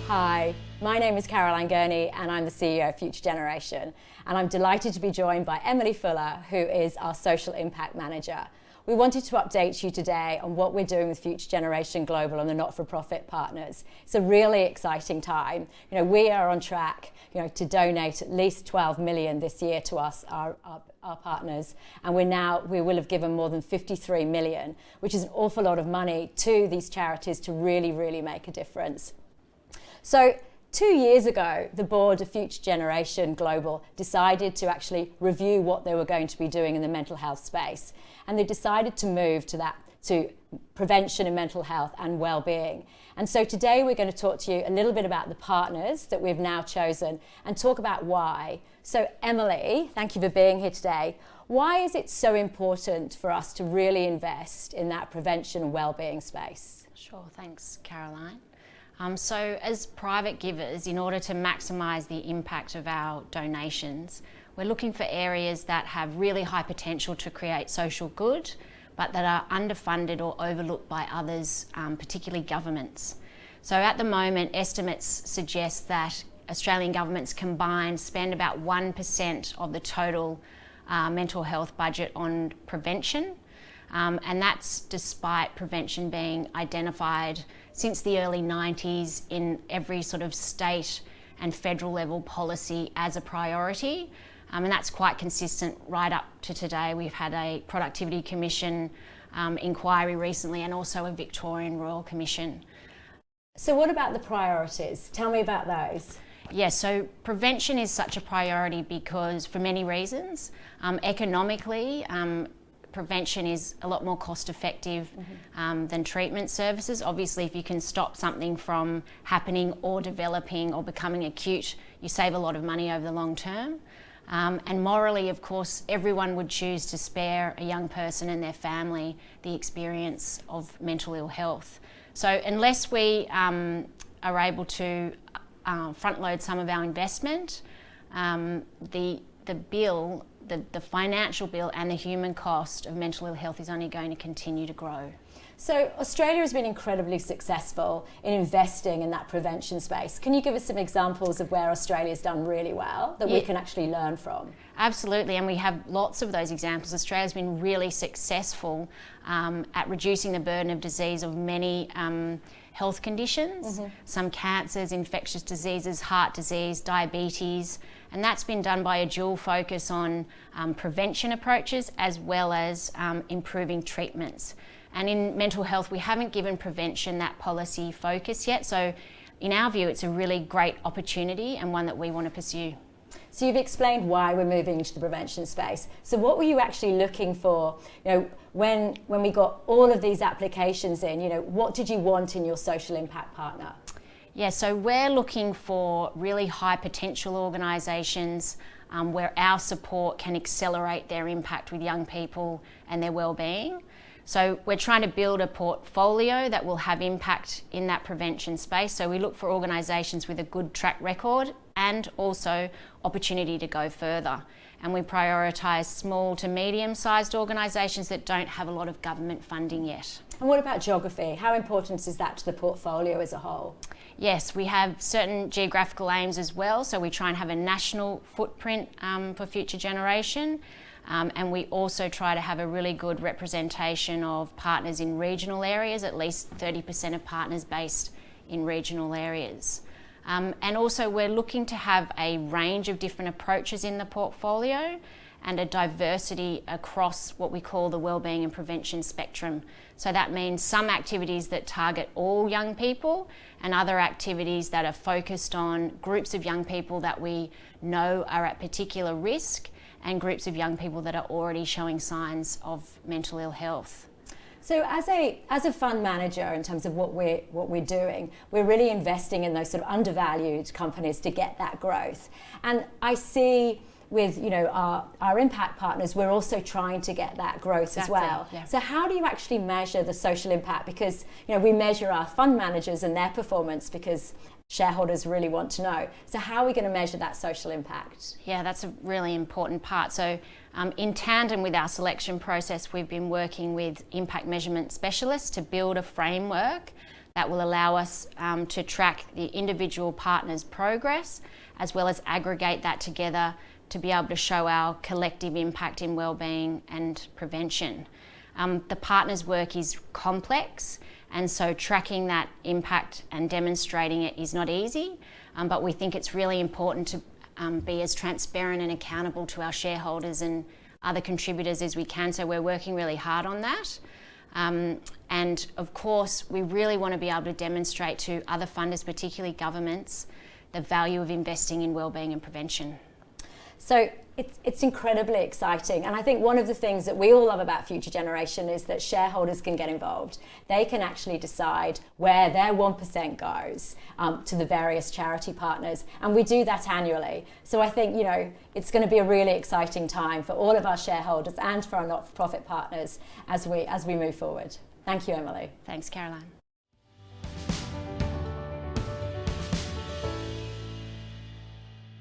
Hi, my name is Caroline Gurney and I'm the CEO of Future Generation, and I'm delighted to be joined by Emily Fuller, who is our Social Impact Manager. We wanted to update you today on what we're doing with Future Generation Global and the not-for-profit partners. It's a really exciting time. We are on track, to donate at least 12 million this year to us, our partners, and we will have given more than 53 million, which is an awful lot of money to these charities to really make a difference. So 2 years ago, the board of Future Generation Global decided to actually review what they were going to be doing in the mental health space. And they decided to move to prevention in mental health and wellbeing. And so today we're going to talk to you a little bit about the partners that we've now chosen and talk about why. So Emily, thank you for being here today. Why is it so important for us to really invest in that prevention and wellbeing space? Sure, thanks Caroline. So as private givers, in order to maximise the impact of our donations, we're looking for areas that have really high potential to create social good, but that are underfunded or overlooked by others, particularly governments. So at the moment, estimates suggest that Australian governments combined spend about 1% of the total mental health budget on prevention. And that's despite prevention being identified since the early 90s in every sort of state and federal level policy as a priority. And that's quite consistent right up to today. We've had a Productivity Commission inquiry recently and also a Victorian Royal Commission. So what about the priorities? Tell me about those. Yeah, so prevention is such a priority because for many reasons. Economically, prevention is a lot more cost effective than treatment services. Obviously, if you can stop something from happening or developing or becoming acute, you save a lot of money over the long term. And morally, of course, everyone would choose to spare a young person and their family the experience of mental ill health. So unless we are able to front load some of our investment, the financial bill and the human cost of mental ill health is only going to continue to grow. So Australia has been incredibly successful in investing in that prevention space. Can you give us some examples of where Australia's done really well that we can actually learn from? Absolutely, and we have lots of those examples. Australia's been really successful at reducing the burden of disease of many health conditions, some cancers, infectious diseases, heart disease, diabetes, and that's been done by a dual focus on prevention approaches as well as improving treatments. And in mental health, we haven't given prevention that policy focus yet, so in our view it's a really great opportunity and one that we want to pursue. So you've explained why we're moving into the prevention space. So what were you actually looking for, when we got all of these applications in, what did you want in your social impact partner? Yeah, so we're looking for really high potential organisations where our support can accelerate their impact with young people and their wellbeing. So we're trying to build a portfolio that will have impact in that prevention space. So we look for organisations with a good track record and also opportunity to go further. And we prioritise small to medium-sized organisations that don't have a lot of government funding yet. And what about geography? How important is that to the portfolio as a whole? Yes, we have certain geographical aims as well. So we try and have a national footprint for Future Generation. And we also try to have a really good representation of partners in regional areas, at least 30% of partners based in regional areas. And also we're looking to have a range of different approaches in the portfolio and a diversity across what we call the wellbeing and prevention spectrum. So that means some activities that target all young people and other activities that are focused on groups of young people that we know are at particular risk and groups of young people that are already showing signs of mental ill health. So as a fund manager, in terms of what we're doing, we're really investing in those sort of undervalued companies to get that growth. And I see with our impact partners, we're also trying to get that growth as well. Yeah. So how do you actually measure the social impact? Because we measure our fund managers and their performance because shareholders really want to know. So how are we going to measure that social impact? Yeah, that's a really important part. So in tandem with our selection process, we've been working with impact measurement specialists to build a framework that will allow us to track the individual partners' progress, as well as aggregate that together to be able to show our collective impact in wellbeing and prevention. The partners' work is complex, and so tracking that impact and demonstrating it is not easy, but we think it's really important to be as transparent and accountable to our shareholders and other contributors as we can, so we're working really hard on that. And of course, we really want to be able to demonstrate to other funders, particularly governments, the value of investing in wellbeing and prevention. So it's incredibly exciting, and I think one of the things that we all love about Future Generation is that shareholders can get involved. They can actually decide where their 1% goes to the various charity partners, and we do that annually. So I think, you know, it's going to be a really exciting time for all of our shareholders and for our not-for-profit partners as we move forward. Thank you, Emily. Thanks, Caroline.